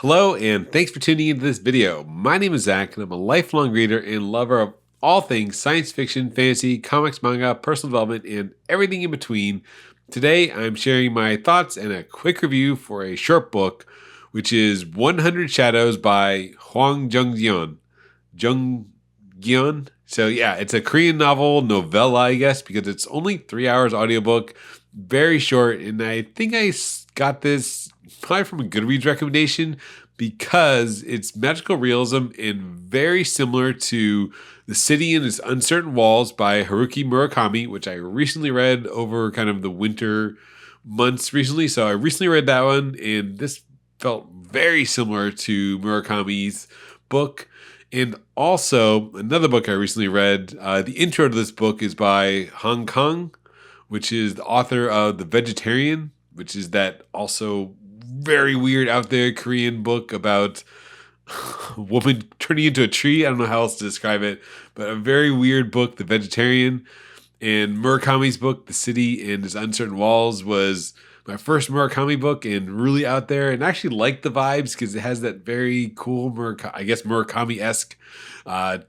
Hello, and thanks for tuning into this video. My name is Zach, and I'm a lifelong reader and lover of all things science fiction, fantasy, comics, manga, personal development, and everything in between. Today, I'm sharing my thoughts and a quick review for a short book, which is 100 Shadows by Hwang Jungeun. Jungeun? So, yeah, it's a Korean novella, I guess, because it's only 3 hours audiobook, very short, and I think got this probably from a Goodreads recommendation because it's magical realism and very similar to The City and Its Uncertain Walls by Haruki Murakami, which I recently read over kind of the winter months recently. So I recently read that one, and this felt very similar to Murakami's book. And also, another book I recently read, the intro to this book is by Kang, which is the author of The Vegetarian, which is that also very weird out there Korean book about a woman turning into a tree. I don't know how else to describe it, but a very weird book, The Vegetarian. And Murakami's book, The City and Its Uncertain Walls, was my first Murakami book and really out there. And I actually like the vibes because it has that very cool, Murakami-esque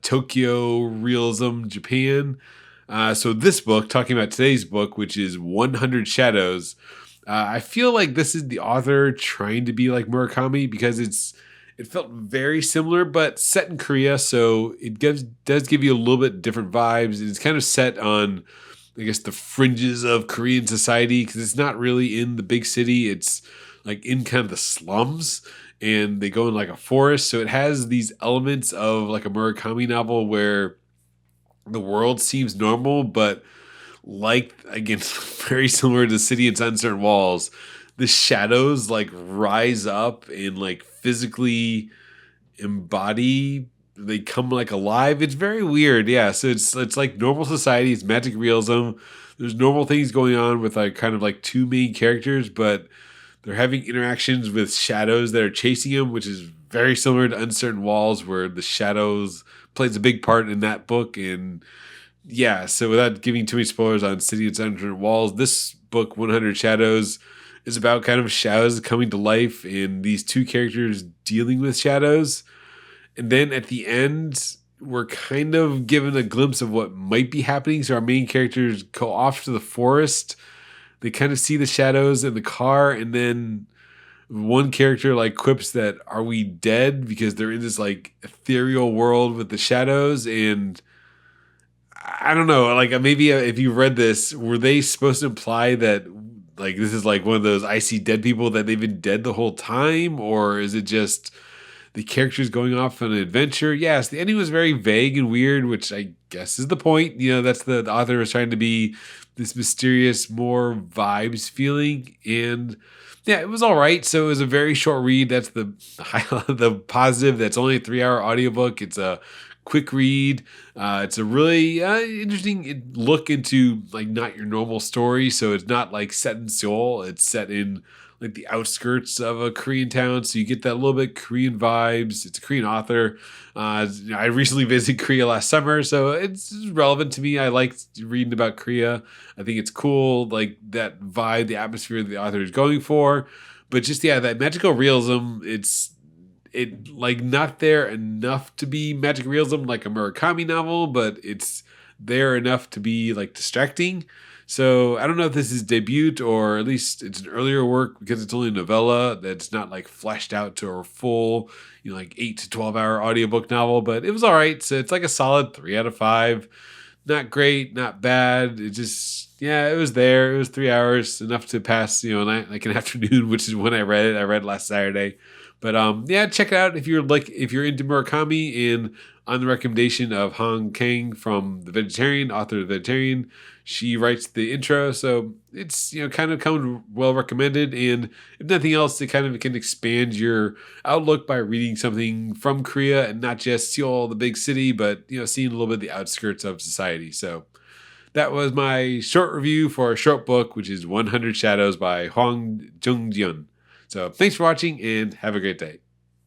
Tokyo realism, Japan. So this book, talking about today's book, which is 100 Shadows, I feel like this is the author trying to be like Murakami because it felt very similar, but set in Korea, so it does give you a little bit different vibes. And it's kind of set on, I guess, the fringes of Korean society because it's not really in the big city. It's like in kind of the slums, and they go in like a forest. So it has these elements of like a Murakami novel where the world seems normal, but like, again, very similar to The City and Its Uncertain Walls, the shadows like rise up and like physically embody, they come like alive. It's very weird. Yeah. So it's like normal society, it's magic realism. There's normal things going on with like kind of like two main characters, but they're having interactions with shadows that are chasing them, which is very similar to Uncertain Walls, where the shadows plays a big part in that book. And yeah, so without giving too many spoilers on City and Its Uncertain Walls, this book, 100 Shadows, is about kind of shadows coming to life and these two characters dealing with shadows. And then at the end, we're kind of given a glimpse of what might be happening. So our main characters go off to the forest. They kind of see the shadows in the car, and then one character like quips that, "Are we dead?" Because they're in this like ethereal world with the shadows. And I don't know, like maybe if you read this, were they supposed to imply that like this is like one of those I see dead people that they've been dead the whole time, or is it just the characters going off on an adventure? Yes, the ending was very vague and weird, which I guess is the point. You know, that's the author was trying to be this mysterious, more vibes feeling, and yeah, it was all right. So it was a very short read. That's the positive. That's only a 3 hour audiobook. It's a quick read. It's a really interesting look into like not your normal story. So it's not like set in Seoul. It's set in like the outskirts of a Korean town. So you get that little bit Korean vibes. It's a Korean author. I recently visited Korea last summer, so it's relevant to me. I like reading about Korea. I think it's cool, like that vibe, the atmosphere the author is going for. But just, yeah, that magical realism, it like not there enough to be magic realism like a Murakami novel, but it's there enough to be like distracting. So I don't know if this is debut or at least it's an earlier work because it's only a novella that's not like fleshed out to a full, like 8 to 12 hour audiobook novel, but it was all right. So it's like a solid 3 out of 5. Not great, not bad. It just, yeah, it was there. It was 3 hours, enough to pass, like an afternoon, which is when I read it. I read last Saturday. But yeah, check it out if you're into Murakami, and on the recommendation of Kang from The Vegetarian, author of The Vegetarian. She writes the intro, so it's kind of come well recommended, and if nothing else, it kind of can expand your outlook by reading something from Korea and not just Seoul, the big city, but seeing a little bit of the outskirts of society. So that was my short review for a short book, which is 100 Shadows by Hwang Jungeun. So thanks for watching and have a great day.